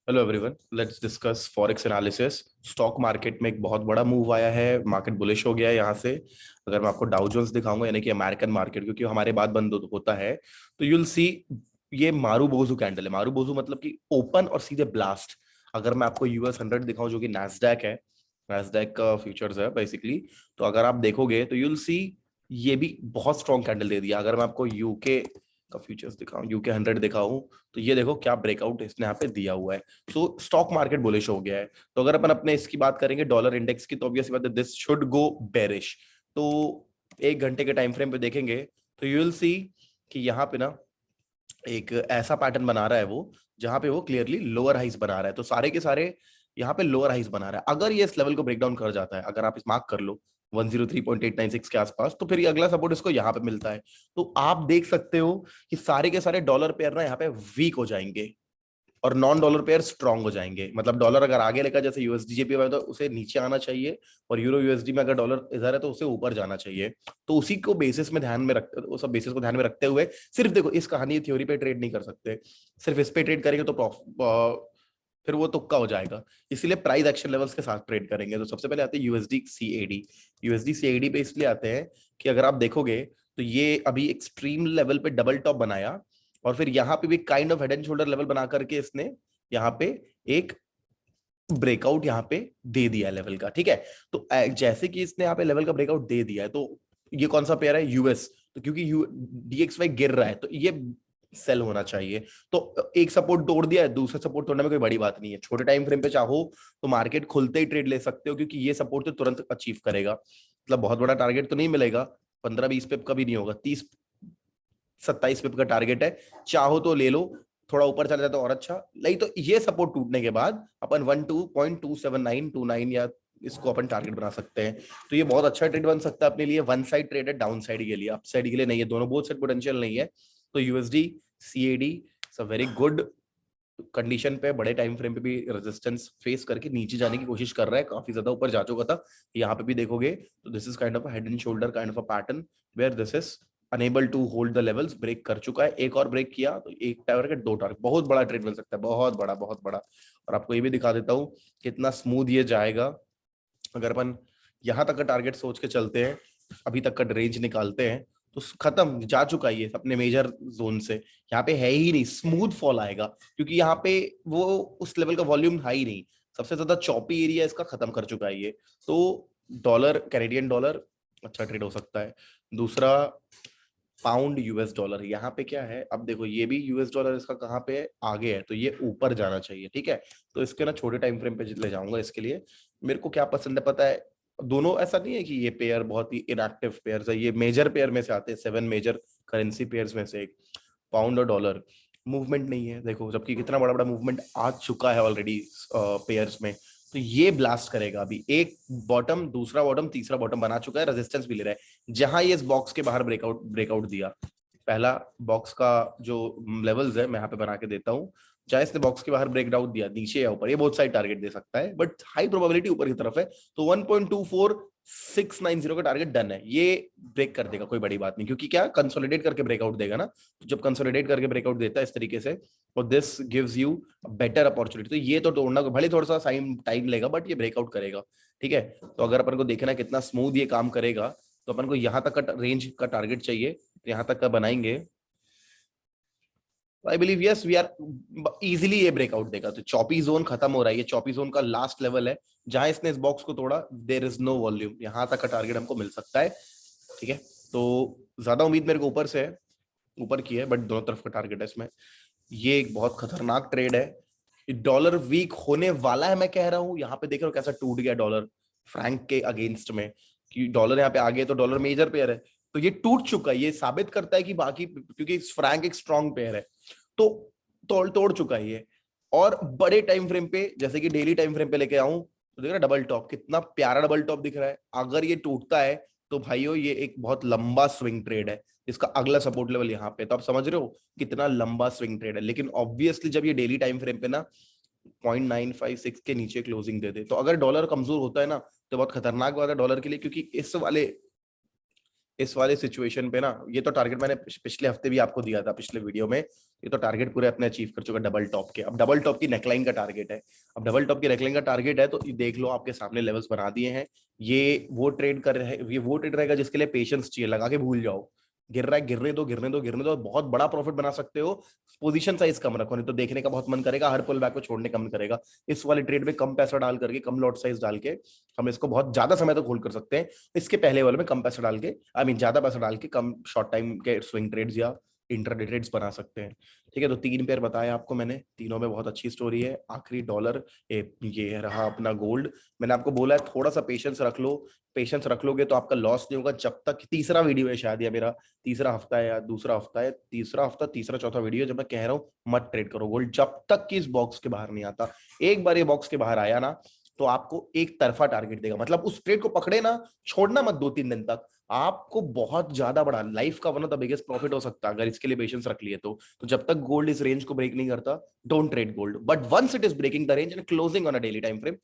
Hello everyone, let's discuss forex analysis. Stock market में एक बहुत बड़ा मूव आया है, मार्केट बुलिश हो गया है यहाँ से। अगर मैं आपको डाउ जोन्स दिखाऊंगा, यानी कि अमेरिकन मार्केट, क्योंकि हमारे बाद बंद होता है, तो यूल सी ये मारूबोजू कैंडल है। मारूबोजू मतलब कि ओपन और सीधे ब्लास्ट। अगर मैं आपको US 100 दिखाऊं, जो कि नैस्डैक है, नैस्डैक का फ्यूचर्स है बेसिकली, तो अगर आप देखोगे तो यूल सी ये भी बहुत स्ट्रॉन्ग कैंडल दे दिया। अगर मैं आपको यूके का फ्यूचर्स दिखाऊं, UK 100 दिखाऊं, तो ये देखो क्या ब्रेकआउट इसने यहाँ पे दिया हुआ है। सो स्टॉक मार्केट बुलिश हो गया है। तो अगर अपन अपने इसकी बात करेंगे डॉलर इंडेक्स की, तो ऑब्वियसली बात है दिस शुड गो बेरिश। तो एक घंटे के टाइम फ्रेम पे देखेंगे तो यू विल सी कि यहाँ पे ना एक ऐसा पैटर्न बना रहा है वो, जहां पे वो क्लियरली लोअर हाइस बना रहा है। तो सारे के सारे यहाँ पे लोअर हाइस बना रहा है। अगर ये इस लेवल को ब्रेक डाउन कर जाता है, अगर आप इस मार्क कर लो 103.896 के आसपास, तो फिर ये अगला सपोर्ट इसको यहाँ पे मिलता है। तो आप देख सकते हो कि सारे के सारे डॉलर पेयर ना यहाँ पे वीक हो जाएंगे और नॉन डॉलर पेयर स्ट्रांग हो जाएंगे। मतलब डॉलर अगर आगे लेकर, जैसे यूएसडीजेपी है, तो उसे नीचे आना चाहिए, और यूरो यूएसडी में अगर डॉलर इधर है तो उसे ऊपर जाना चाहिए। तो उसी को बेसिस में ध्यान में रखते, वो सब बेसिस को ध्यान में रखते हुए, सिर्फ देखो इस कहानी थ्योरी पे ट्रेड नहीं कर सकते। सिर्फ इस पे ट्रेड करेंगे तो फिर वो तुक्का हो जाएगा। इसलिए प्राइस एक्शन लेवल्स के साथ ट्रेड करेंगे। तो सबसे पहले आते हैं यूएसडी सीएडी। यूएसडी सीएडी पे इसलिए आते हैं कि अगर आप देखोगे तो ये अभी एक्सट्रीम लेवल पे डबल टॉप बनाया, और फिर यहाँ पे भी kind of head and shoulder level बना करके इसने यहाँ पे एक ब्रेकआउट यहाँ पे दे दिया लेवल का। ठीक है, तो जैसे कि इसने यहाँ पे लेवल का ब्रेकआउट दे दिया है, तो ये कौन सा पेयर है? यूएस। तो क्योंकि डीएक्सवाई गिर रहा है, तो ये सेल होना चाहिए। तो एक सपोर्ट तोड़ दिया है, दूसरा सपोर्ट तोड़ने में कोई बड़ी बात नहीं है। छोटे टाइम फ्रेम पे चाहो तो मार्केट खुलते ही ट्रेड ले सकते हो, क्योंकि ये सपोर्ट तो तुरंत अचीव करेगा। मतलब बहुत बड़ा टारगेट तो नहीं मिलेगा, 15-20 पे कभी नहीं होगा, 30-27 पिप का टारगेट है। चाहो तो ले लो, थोड़ा ऊपर चला जाए तो और अच्छा। नहीं तो ये सपोर्ट टूटने के बाद अपन 12.27929 या इसको अपन टारगेट बना सकते हैं। तो ये बहुत अच्छा ट्रेड बन सकता है अपने लिए। वन साइड ट्रेड है, डाउन साइड के लिए, अप साइड के लिए नहीं है। दोनों बोथ साइड पोटेंशियल नहीं है। तो USD CAD it's a very good condition पे, बड़े टाइम फ्रेम पे भी रेजिस्टेंस फेस करके नीचे जाने की कोशिश कर रहा है। काफी ज्यादा ऊपर जा चुका था। यहाँ पे भी देखोगे तो this is kind of head and shoulder kind of a pattern, where this is unable to hold the levels. Break कर चुका है, एक और ब्रेक किया तो एक टारगेट, दो टारगेट, बहुत बड़ा ट्रेड बन सकता है, बहुत बड़ा बहुत बड़ा। और आपको ये भी दिखा देता हूँ कितना स्मूथ ये जाएगा। अगर अपन यहाँ तक का टारगेट सोच के चलते हैं, अभी तक का रेंज निकालते हैं, तो खत्म, जा चुका है ये अपने मेजर जोन से। यहाँ पे है ही नहीं, स्मूथ फॉल आएगा, क्योंकि यहाँ पे वो उस लेवल का वॉल्यूम है ही नहीं। सबसे ज्यादा चॉपी एरिया इसका खत्म कर चुका है ये। तो डॉलर, कैनेडियन डॉलर अच्छा ट्रेड हो सकता है। दूसरा पाउंड यूएस डॉलर, यहाँ पे क्या है, अब देखो ये भी यूएस डॉलर इसका कहाँ पे है, आगे है, तो ये ऊपर जाना चाहिए। ठीक है, तो इसके ना छोटे टाइम फ्रेम पे ले जाऊंगा। इसके लिए मेरे को क्या पसंद है पता है, दोनों ऐसा नहीं है कि ये पेयर बहुत ही इनएक्टिव पेयर्स है, ये मेजर पेयर में से आते हैं, 7 मेजर करेंसी पेयर्स में से एक। पाउंड और डॉलर मूवमेंट नहीं है, देखो, जबकि कितना बड़ा बड़ा मूवमेंट आ चुका है ऑलरेडी पेयर्स में। तो ये ब्लास्ट करेगा अभी, एक बॉटम, दूसरा बॉटम, तीसरा बॉटम बना चुका है, रेजिस्टेंस भी ले रहा है। जहां ये इस बॉक्स के बाहर ब्रेकआउट ब्रेकआउट दिया, पहला बॉक्स का जो लेवल्स है मैं यहाँ पे बना के देता हूँ। चाहे इसने बॉक्स के बाहर ब्रेकडाउन दिया, नीचे या ऊपर, ये बहुत सारी टारगेट दे सकता है, बट हाई प्रोबेबिलिटी ऊपर की तरफ है। तो 1.24690 का टारगेट डन है, ये ब्रेक कर देगा, कोई बड़ी बात नहीं, क्योंकि क्या कंसोलिडेट करके ब्रेकआउट देगा ना। तो जब कंसोलिडेट करके ब्रेकआउट देता है इस तरीके से, और this gives you better opportunity, तो ये तो तोड़ना भले थोड़ा सा टाइम लेगा, बट ये ब्रेकआउट करेगा। ठीक है, तो अगर अपन को देखना कितना स्मूथ ये काम करेगा, तो अपन को यहाँ तक का रेंज का टारगेट चाहिए, यहाँ तक का बनाएंगे। I believe yes we are easily ये ब्रेकआउट देगा। तो चॉपी जोन खत्म हो रहा है, ये चॉपी जोन का लास्ट लेवल है, जहां इसने इस बॉक्स को तोड़ा, देयर इज नो वॉल्यूम, यहाँ तक का टारगेट हमको मिल सकता है। ठीक है, तो ज्यादा उम्मीद मेरे को ऊपर से है, ऊपर की है, बट दोनों तरफ का टारगेट है इसमें। ये एक बहुत खतरनाक ट्रेड है। डॉलर वीक होने वाला है, मैं कह रहा हूं। यहाँ पे देख रहे हो कैसा टूट गया डॉलर फ्रैंक के अगेंस्ट में, कि डॉलर यहाँ पे आ गए, तो डॉलर मेजर पेयर है, तो ये टूट चुका है। ये साबित करता है कि बाकी, क्योंकि फ्रैंक एक स्ट्रॉन्ग पेयर है, तो तोड़ तोड़ चुका है ये। और बड़े टाइम फ्रेम पे, जैसे कि डेली टाइम फ्रेम पे लेके आऊं, तो देख रहा डबल टॉप, कितना प्यारा डबल टॉप दिख रहा है। अगर ये टूटता है तो भाइयों ये एक बहुत लंबा स्विंग ट्रेड है। इसका अगला सपोर्ट लेवल यहाँ पे, तो आप समझ रहे हो कितना लंबा स्विंग ट्रेड है। लेकिन ऑब्वियसली जब ये डेली टाइम फ्रेम पे ना 0.956 के नीचे क्लोजिंग दे दे, तो अगर डॉलर कमजोर होता है ना, तो बहुत खतरनाक बात है डॉलर के लिए, क्योंकि इस वाले इस वाले सिचुएशन पे ना, ये तो टारगेट मैंने पिछले हफ्ते भी आपको दिया था पिछले वीडियो में, ये तो टारगेट पूरे अपने अचीव कर चुका डबल टॉप के। अब डबल टॉप की नेकलाइन का टारगेट है, अब डबल टॉप की नेकलाइन का टारगेट है तो ये देख लो आपके सामने लेवल्स बना दिए हैं। ये वो ट्रेड रहेगा जिसके लिए पेशेंस चाहिए, लगा के भूल जाओ। गिर रहा है, गिरने दो गिरने दो गिरने दो, बहुत बड़ा प्रॉफिट बना सकते हो। पोजीशन साइज कम रखो, नहीं तो देखने का बहुत मन करेगा, हर पुल बैक को छोड़ने का मन करेगा। इस वाले ट्रेड में कम पैसा डाल करके, कम लॉट साइज डाल के हम इसको बहुत ज्यादा समय तक होल्ड कर सकते हैं। इसके पहले वाले में कम पैसा डाल के, आई मीन ज्यादा पैसा डाल के कम शॉर्ट टाइम के स्विंग ट्रेड्स या इंटरडे ट्रेड्स बना सकते हैं। ठीक है, तो 3 पेयर बताया आपको मैंने, तीनों में बहुत अच्छी स्टोरी है। आखिरी डॉलर, ये रहा अपना गोल्ड। मैंने आपको बोला है थोड़ा सा पेशेंस रख लो, पेशेंस रख लोगे तो आपका लॉस नहीं होगा जब तक, तीसरा वीडियो है शायद या मेरा तीसरा हफ्ता है या दूसरा हफ्ता है, तीसरा हफ्ता तीसरा चौथा वीडियो जब मैं कह रहा हूँ मत ट्रेड करो गोल्ड जब तक कि इस बॉक्स के बाहर नहीं आता। एक बार ये बॉक्स के बाहर आया ना तो आपको एक तरफा टारगेट देगा, मतलब उस ट्रेड को पकड़े ना, छोड़ना मत 2-3 दिन तक, आपको बहुत ज्यादा बड़ा लाइफ का one of the biggest profit हो सकता है अगर इसके लिए पेशेंस रख लिए तो जब तक गोल्ड इस रेंज को ब्रेक नहीं करता, don't trade gold. But once it is breaking the range and closing on a daily time frame,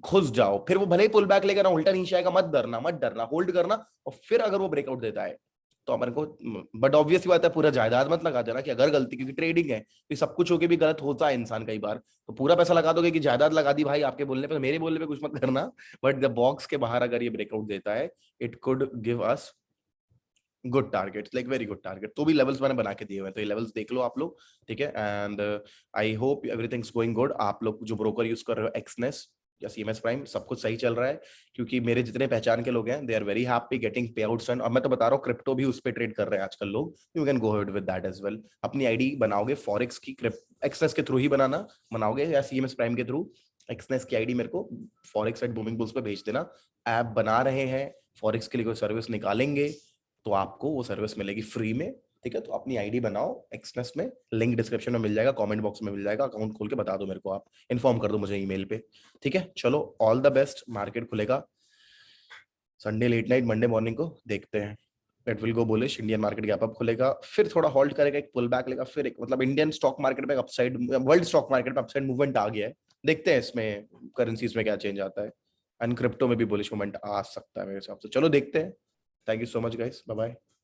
घुस जाओ। फिर वो भले ही पुल बैक लेगा ना, उल्टा नीचे आएगा, मत डरना मत डरना, होल्ड करना। और फिर अगर वो ब्रेकआउट देता है तो अपन को, बट ऑब्वियसली बात है पूरा जायदाद मत लगा देना कि अगर गलती, क्योंकि ट्रेडिंग है कि सब कुछ होके भी गलत होता है इंसान कई बार, तो पूरा पैसा लगा दोगे कि जायदाद लगा दी भाई आपके बोलने पे, मेरे बोलने पे कुछ मत करना। बट द बॉक्स के बाहर अगर ये ब्रेकआउट देता है, it could give us good target, like very good target. तो भी लेवल्स मैंने बना के दिए हुए हैं, तो ये लेवल्स देख लो आप लोग। ठीक है, and I hope everything's going good. आप लोग जो ब्रोकर यूज कर रहे हो एक्सनेस या सीएमएस प्राइम, सब कुछ सही चल रहा है, क्योंकि मेरे जितने पहचान के लोग हैं they are very happy getting payouts. और मैं तो बता रहा हूँ क्रिप्टो भी उस पर ट्रेड कर रहे हैं आजकल लोग, you can go ahead with that as well. अपनी आईडी बनाओगे फॉरेक्स की, एक्सनेस के थ्रू ही बनाओगे या सीएमएस प्राइम के थ्रू, एक्सनेस की आईडी मेरे को फॉरेक्स एट बूमिंग बुल्स पे भेज देना। ऐप बना रहे हैं फॉरेक्स के लिए, कोई सर्विस निकालेंगे तो आपको वो सर्विस मिलेगी फ्री में। ठीक है, तो अपनी आईडी बनाओ एक्सनेस में, लिंक डिस्क्रिप्शन में मिल जाएगा, कमेंट बॉक्स में मिल जाएगा, अकाउंट खोल के बता दो मेरे को, आप इन्फॉर्म कर दो मुझे ईमेल पे। ठीक है, चलो ऑल द बेस्ट। मार्केट खुलेगा Sunday late night, Monday morning को देखते हैं। It will go bullish, Indian market gap up खुलेगा, फिर थोड़ा होल्ड करेगा, एक पुल बैक लेगा, फिर एक, मतलब इंडियन स्टॉक मार्केट में अपसाइड, वर्ल्ड स्टॉक मार्केट में अपसाइड मूवमेंट आ गया है। देखते हैं इसमें करेंसीज में क्या चेंज आता है, एंड क्रिप्टो में भी बुलिश मूवमेंट आ सकता है मेरे हिसाब से। चलो देखते हैं। Thank you so much guys, bye bye.